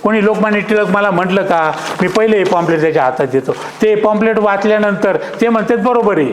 कोणी लोकमान्य टिळक मला म्हटलं का मी पहिले हे पॉम्पलेट त्याच्या हातात देतो, ते पॉम्पलेट वाचल्यानंतर ते म्हणतात बरोबर आहे,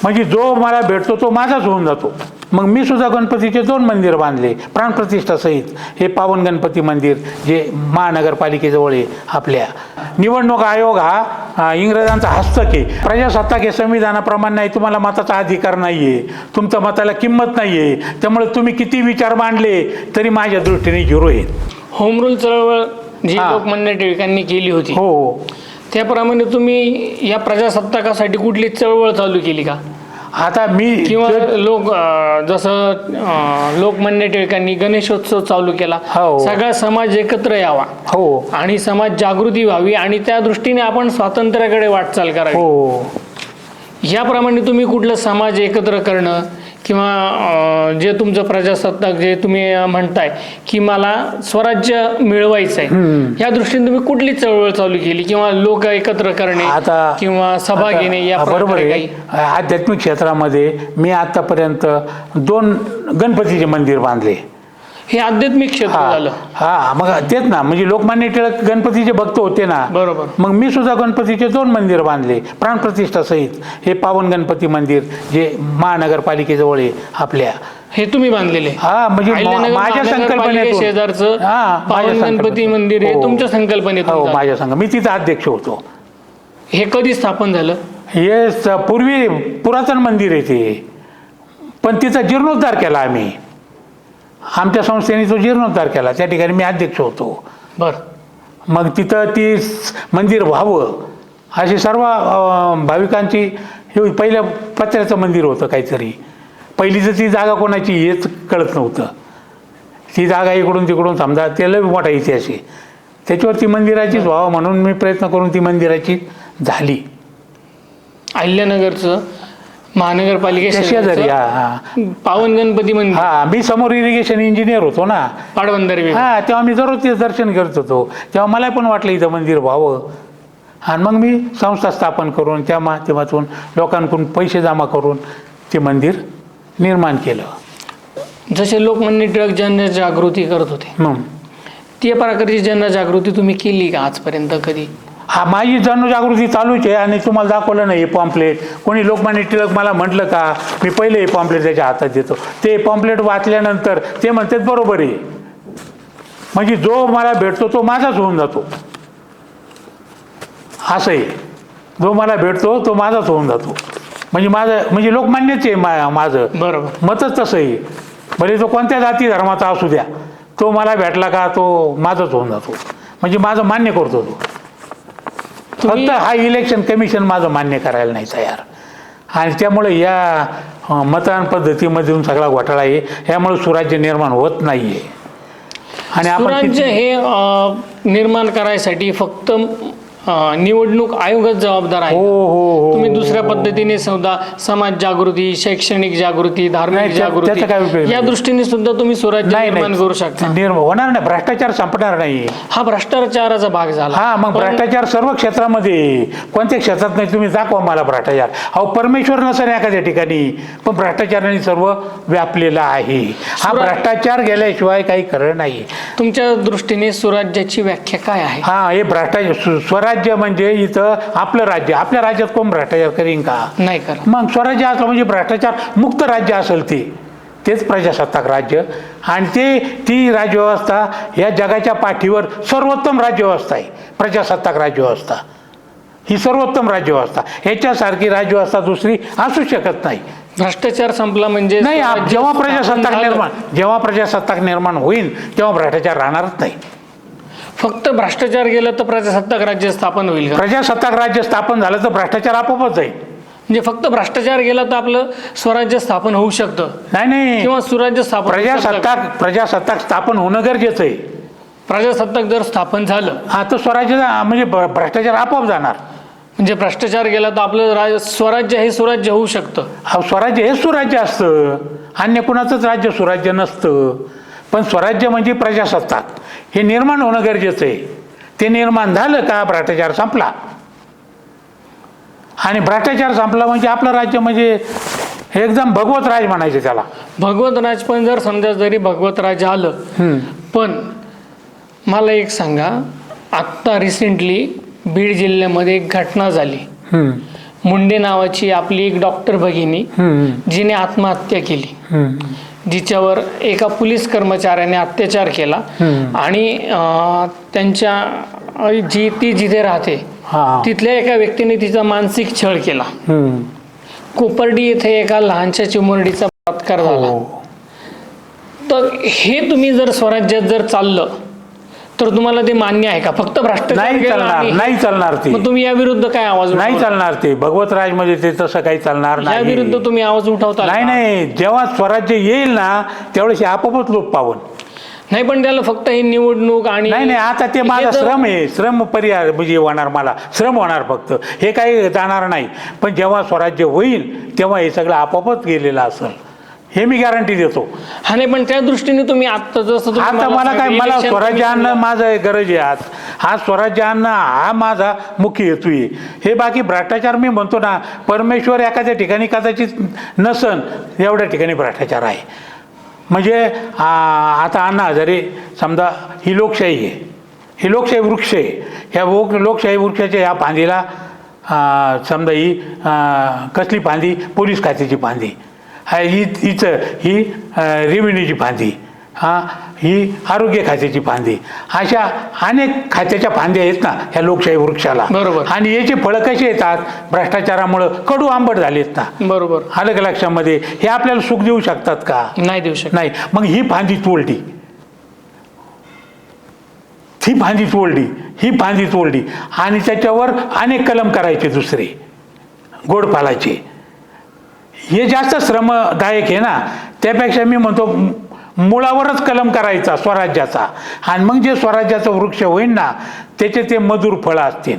म्हणजे जो मला भेटतो तो माझाच होऊन जातो. मग मी सुद्धा गणपतीचे 2 मंदिर बांधले प्राणप्रतिष्ठा सहित. हे पावन गणपती मंदिर जे महानगरपालिकेजवळ आहे आपल्या. निवडणूक आयोग हा इंग्रजांचा हस्तक आहे. प्रजासत्ताक हे संविधानाप्रमाणे नाही, तुम्हाला मताचा अधिकार नाही आहे, तुमच्या मताला किंमत नाही आहे, त्यामुळे तुम्ही किती विचार मांडले तरी माझ्या दृष्टीने 0 आहेत. होम रूल चळवळ जी लोकमान्य टिळकांनी केली होती, हो, त्याप्रमाणे तुम्ही या प्रजासत्ताकासाठी कुठली चळवळ चालू केली का? आता मी किंवा जसं लोकमान्य टिळकांनी गणेशोत्सव चालू केला, हो. सगळा समाज एकत्र यावा हो आणि समाज जागृती व्हावी आणि त्या दृष्टीने आपण स्वातंत्र्याकडे वाटचाल करावी, हो याप्रमाणे तुम्ही कुठलं समाज एकत्र करणं किंवा जे तुमचं प्रजासत्ताक जे तुम्ही म्हणताय की मला स्वराज्य मिळवायचं आहे, या दृष्टीने तुम्ही कुठली चळवळ चालू केली किंवा लोक एकत्र करणे आता किंवा सभा घेणे या बरोबर आहे. काही? आध्यात्मिक क्षेत्रामध्ये मी आतापर्यंत 2 गणपतीचे मंदिर बांधले. हे आध्यात्मिक क्षेत्र झालं. हा मग तेच ना, म्हणजे लोकमान्य टिळक गणपतीचे भक्त होते ना, बरोबर. मग मी सुद्धा गणपतीचे 2 मंदिर बांधले प्राणप्रतिष्ठा सहित. हे पावन गणपती मंदिर जे महानगरपालिकेजवळ आहे आपल्या. हे तुम्ही बांधलेले? हा म्हणजे माझ्या संकल्पनेतून शेजारचं पावन गणपती मंदिर हे तुमच्या संकल्पनेतून? हो, माझ्या संघ. मी तिथं अध्यक्ष होतो. हे कधी स्थापन झालं? हे पूर्वी पुरातन मंदिर आहे ते, पण तिचा जीर्णोद्धार केला आम्ही. आमच्या संस्थेने तो जीर्णोद्धार केला, त्या ठिकाणी मी अध्यक्ष होतो. बरं. मग तिथं ती मंदिर व्हावं अशी सर्व भाविकांची. हे पहिल्या पत्र्याचं मंदिर होतं काहीतरी. पहिलीच ती जागा कोणाची हेच कळत नव्हतं. ती जागा इकडून तिकडून समजा ते लय मोठा इतिहास आहे. त्याच्यावरती मंदिराचीच व्हावं म्हणून मी प्रयत्न करून ती मंदिराची झाली. अहिल्यानगरचं महानगरपालिका शेजारी. पावन गणपती मंदिर. हा, मी समोर इरिगेशन इंजिनियर होतो ना, पाटबंधारे विभाग. हा, तेव्हा मी दररोज ते दर्शन करत होतो. तेव्हा मला पण वाटलं इथं मंदिर व्हावं. आणि मग मी संस्था स्थापन करून त्या माध्यमातून लोकांकडून पैसे जमा करून ते मंदिर निर्माण केलं. जसे लोकमान्य टिळक जनजागृती करत होते, त्या प्रकारची जनजागृती तुम्ही केली का आजपर्यंत कधी? हा, माझी जनजागृती चालूच आहे. आणि तुम्हाला दाखवलं नाही हे पॉम्पलेट. कोणी लोकमान्य टिळक मला म्हटलं का मी पहिले हे पॉम्पलेट त्याच्या हातात देतो, ते पॉम्पलेट वाचल्यानंतर ते म्हणतात बरोबर आहे, म्हणजे जो मला भेटतो तो माझाच होऊन जातो. असं आहे, जो मला भेटतो तो माझाच होऊन जातो. म्हणजे माझं म्हणजे लोकमान्यच आहे माझं. बरोबर. मतच तसं आहे. भले तो कोणत्या जाती धर्माचा असू द्या, तो मला भेटला का तो माझाच होऊन जातो. म्हणजे माझं मान्य करतो तो. फक्त हा इलेक्शन कमिशन माझं मान्य करायला नाही तयार. आणि त्यामुळे या मतदान पद्धतीमधून सगळा घोटाळा आहे. यामुळे सुराज्य निर्माण होत नाहीये. आणि सुराज्य हे निर्माण करायसाठी फक्त निवडणूक आयोगच जबाबदार आहे. हो. तुम्ही दुसऱ्या पद्धतीने सुद्धा समाज जागृती, शैक्षणिक जागृती, धार्मिक जागृती या दृष्टीने सुद्धा तुम्ही स्वराज्य निर्माण करू शकता. होणार नाही, भ्रष्टाचार संपणार नाही. हा भ्रष्टाचाराचा भाग झाला. हा, मग भ्रष्टाचार सर्व क्षेत्रामध्ये. कोणत्या क्षेत्रात नाही तुम्ही दाखवा मला भ्रष्टाचार. अहो, परमेश्वर नसेल एखाद्या ठिकाणी, पण भ्रष्टाचाराने सर्व व्यापलेला आहे. हा भ्रष्टाचार गेल्याशिवाय काही खरं नाही. तुमच्या दृष्टीने स्वराज्याची व्याख्या काय आहे? हा, हे भ्रष्टाचार. स्वराज्य म्हणजे इथं आपलं राज्य. आपल्या राज्यात कोण भ्रष्टाचार करीन का? नाही करा. मग स्वराज्य असलं म्हणजे भ्रष्टाचार मुक्त राज्य असेल तेच प्रजासत्ताक राज्य. आणि ती राज्यव्यवस्था या जगाच्या पाठीवर सर्वोत्तम राज्यव्यवस्था आहे. प्रजासत्ताक राज्यव्यवस्था ही सर्वोत्तम राज्यव्यवस्था. ह्याच्यासारखी राज्यव्यवस्था दुसरी असू शकत नाही. भ्रष्टाचार संपला म्हणजे नाही. जेव्हा प्रजासत्ताक निर्माण होईल तेव्हा भ्रष्टाचार राहणारच नाही. फक्त भ्रष्टाचार गेला तर प्रजासत्ताक राज्य स्थापन होईल का? प्रजासत्ताक राज्य स्थापन झालं तर भ्रष्टाचार आपोआपच जाईल. म्हणजे फक्त भ्रष्टाचार गेला तर आपलं स्वराज्य स्थापन होऊ शकतं? नाही. किंवा सुराज्य स्थापन प्रजासत्ताक स्थापन होणं गरजेचं आहे. प्रजासत्ताक जर स्थापन झालं हा, तर स्वराज्य म्हणजे भ्रष्टाचार आपोआप जाणार. म्हणजे भ्रष्टाचार गेला तर आपलं स्वराज्य हे सुराज्य होऊ शकतं. हा, स्वराज्य हे सुराज्य असतं. अन्य कुणाचंच राज्य सुराज्य नसतं. पण स्वराज्य म्हणजे प्रजासत्ताक हे निर्माण होणं गरजेचं आहे. ते निर्माण झालं का भ्रष्टाचार संपला. आणि भ्रष्टाचार संपला म्हणजे आपलं राज्य म्हणजे एकदम भगवत राज म्हणायचं त्याला. भगवत राज. पण जर समजा जरी भगवत राज आलं पण मला एक सांगा, आत्ता रिसेंटली बीड जिल्ह्यामध्ये एक घटना झाली. हम्म, मुंडे नावाची आपली एक डॉक्टर भगिनी हम्म, जिने आत्महत्या केली, हम्म, जिच्यावर एका पोलीस कर्मचाऱ्याने अत्याचार केला आणि त्यांच्या ती जिथे राहते हा, तिथल्या एका व्यक्तीने तिचा मानसिक छळ केला. हम्म, कोपर्डी येथे एका लहानशा चिमुरडीचा बलात्कार झाला. हो. तर हे तुम्ही जर स्वराज्यात जर चाललं तर तुम्हाला ते मान्य आहे का? फक्त भ्रष्टाचार नाही केला चालणार, आणि- नाही चालणार ते, मग तुम्ही या विरुद्ध काय आवाज नाही उठवता? चालणार ते. भगवत राज मध्ये ते तसं काही चालणार या नाही. विरुद्ध तुम्ही आवाज उठवता नाही का? नाही, जेव्हा स्वराज्य येईल ना त्यावेळेस हे आपोआपच लोप पावन. नाही, पण त्याला फक्त ही निवडणूक आणि नाही नाही, आता ते माझा हे जर- श्रम आहे, श्रम पर्याय म्हणजे होणार, मला श्रम होणार फक्त, हे काही जाणार नाही. पण जेव्हा स्वराज्य होईल तेव्हा हे सगळं आपोआपच गेलेलं असेल, हे मी गॅरंटी देतो. हा नाही, पण त्या दृष्टीने तुम्ही आता जसं तुम्ही आता मला काय, सांगितलं, मला election स्वराज्य आणणं commission ला- माझं गरज आहे. आज हा स्वराज्य आणणं हा माझा मुख्य हेतू आहे. हे बाकी भ्रष्टाचार मी म्हणतो ना, परमेश्वर एखाद्या ठिकाणी कदाचित नसन, एवढ्या ठिकाणी भ्रष्टाचार आहे. म्हणजे आता अण्णा हजारे समजा ही लोकशाही आहे, ही लोकशाही वृक्ष आहे. ह्या लोकशाही वृक्षाच्या ह्या फांदीला समजा ही कसली फांदी? पोलीस खात्याची फांदी, ही रेव्हेन्यूची फांदी, ही आरोग्य खात्याची फांदी. अशा अनेक खात्याच्या फांद्या आहेत ना ह्या लोकशाही वृक्षाला. बरोबर. आणि याचे फळं कसे येतात? भ्रष्टाचारामुळं कडू आंबट झालेत ना. बरोबर, आलं का लक्षामध्ये? हे आपल्याला सुख देऊ शकतात का? नाही देऊ शकत. नाही. मग ही फांदी तोडली, ही फांदी तोडली, ही फांदी तोडली आणि त्याच्यावर अनेक कलम करायचे दुसरे गोड पालाचे. हे जास्त श्रमदायक आहे ना. त्यापेक्षा मी म्हणतो मुळावरच कलम करायचा स्वराज्याचा, आणि मग जे स्वराज्याचा वृक्ष होईल ना त्याचे ते मधुर फळं असतील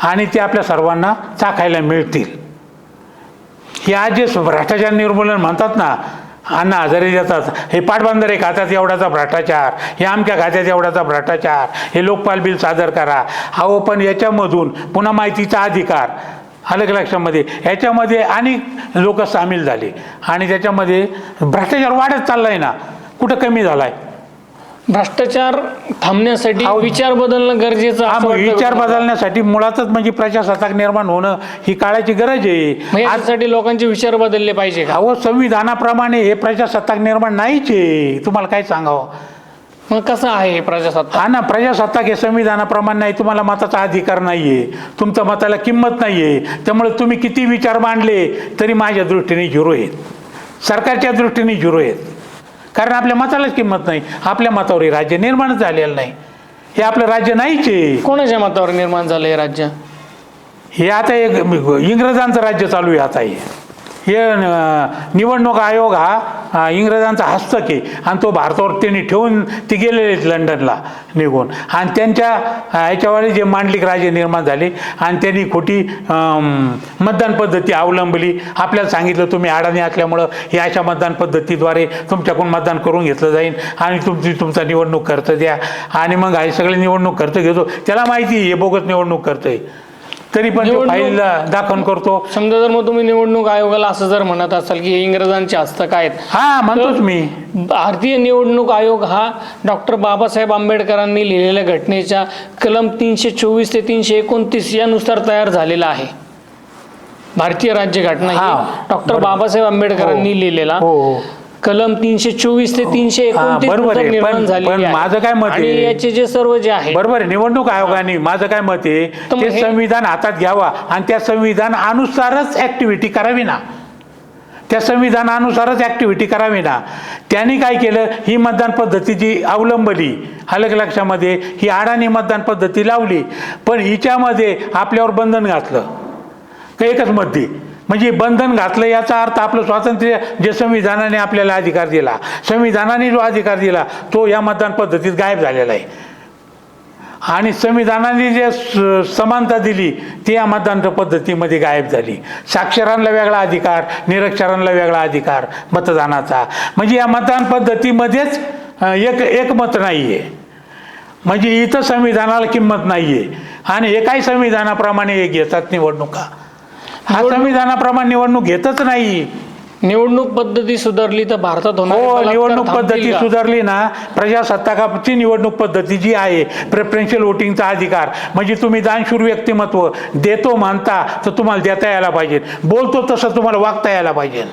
आणि ते आपल्या सर्वांना चाखायला मिळतील. हे आज जे भ्रष्टाचार निर्मूलन म्हणतात ना, अण्णा हजारे देतात, हे पाटबंधारे खात्यात एवढाचा भ्रष्टाचार, हे अमक्या खात्यात एवढाचा भ्रष्टाचार, हे लोकपाल बिल सादर करा. अहो पण याच्यामधून पुन्हा माहितीचा अधिकार, अलग लक्षामध्ये याच्यामध्ये अनेक लोक सामील झाले आणि त्याच्यामध्ये भ्रष्टाचार वाढत चाललाय ना, कुठं कमी झालाय? भ्रष्टाचार थांबण्यासाठी अहो, विचार बदलणं गरजेचं हा, असं मग वाटतं विचार का? बदलण्यासाठी मुळातच म्हणजे प्रजासत्ताक निर्माण होणं ही काळाची गरज आहे. मग यासाठी लोकांचे विचार बदलले पाहिजे का? अहो संविधानाप्रमाणे हे प्रजासत्ताक निर्माण नाहीच आहे. तुम्हाला काय सांगावं? मग कसं आहे हे प्रजासत्ताक? हा ना, प्रजासत्ताक हे संविधानाप्रमाणे नाही. तुम्हाला मताचा अधिकार नाहीये, तुमच्या मताला किंमत नाहीये. त्यामुळे तुम्ही किती विचार मांडले तरी माझ्या दृष्टीने झिरो आहेत, सरकारच्या दृष्टीने झिरो आहेत. कारण आपल्या मतालाच किंमत नाही. आपल्या मतावर हे राज्य निर्माणच झालेलं नाही. हे आपलं राज्य नाहीच आहे. कोणाच्या मतावर निर्माण झालं हे राज्य? हे आता एक इंग्रजांचं राज्य चालू आहे. आता हे निवडणूक आयोग हा इंग्रजांचा हस्तक आहे आणि तो भारतावर त्यांनी ठेवून ते गेलेले आहेत लंडनला निघून. आणि त्यांच्या ह्याच्यावर जे मांडलिक राज्य निर्माण झाले आणि त्यांनी खोटी मतदान पद्धती अवलंबली. आपल्याला सांगितलं तुम्ही अडाणी असल्यामुळं हे अशा मतदान पद्धतीद्वारे तुमच्याकडून मतदान करून घेतलं जाईल आणि तुमचा निवडणूक खर्च द्या. आणि मग हे सगळे निवडणूक खर्च घेतो. त्याला माहिती हे बोगस निवडणूक खर्च आहे, तरी पण तो फाईल दाखल करतो. समजा जर मग तुम्ही निवडणूक आयोगाला असं जर म्हणत असाल की हे इंग्रजांचे हस्तक आहेत, हा म्हणतोच मी. भारतीय निवडणूक आयोग हा डॉक्टर बाबासाहेब आंबेडकरांनी लिहिलेल्या घटनेच्या कलम 324 ते 329 यानुसार तयार झालेला आहे. भारतीय राज्यघटना हा, ही डॉक्टर बरोबर. बाबासाहेब आंबेडकरांनी हो. लिहिलेला हो. कलम 324 ते 329 बरोबर आहे. निर्माण झालेली पण आहे. माझं काय मत आहे? आणि याचे जे सर्व जे आहे बरोबर आहे. निवडणूक आयोगाने माझं काय मत आहे, तर मग ते हे- संविधान हातात घ्यावा आणि त्या संविधानानुसारच ऍक्टिव्हिटी करावी ना. त्या संविधानानुसारच ऍक्टिव्हिटी करावी ना. त्यांनी काय केलं, ही मतदान पद्धती जी अवलंबली अलग लक्षामध्ये, ही अडाणी मतदान पद्धती लावली, पण हिच्यामध्ये आपल्यावर बंधन घातलं का एकच मत दे. म्हणजे बंधन घातलं याचा अर्थ आपलं स्वातंत्र्य जे संविधानाने आपल्याला अधिकार दिला, संविधानाने जो अधिकार दिला तो या मतदान पद्धतीत गायब झालेला आहे. आणि संविधानाने जे समानता दिली ती या मतदान पद्धतीमध्ये गायब झाली. साक्षरांना वेगळा अधिकार, निरक्षरांना वेगळा अधिकार मतदानाचा. म्हणजे या मतदान पद्धतीमध्येच एक मत नाही आहे. म्हणजे इथं संविधानाला किंमत नाही आहे. आणि हे काही संविधानाप्रमाणे हे घेतात निवडणुका. हा संविधानाप्रमाणे निवडणूक घेतच नाही. निवडणूक पद्धती सुधारली तर भारतात होणार हो, निवडणूक पद्धती सुधारली ना, प्रजासत्ताकाची निवडणूक पद्धती जी आहे, प्रेफरन्शियल वोटिंगचा अधिकार, म्हणजे तुम्ही दानशूर व्यक्तिमत्व देतो मानता तर तुम्हाला देता यायला पाहिजे, बोलतो तसं तुम्हाला वागता यायला पाहिजे.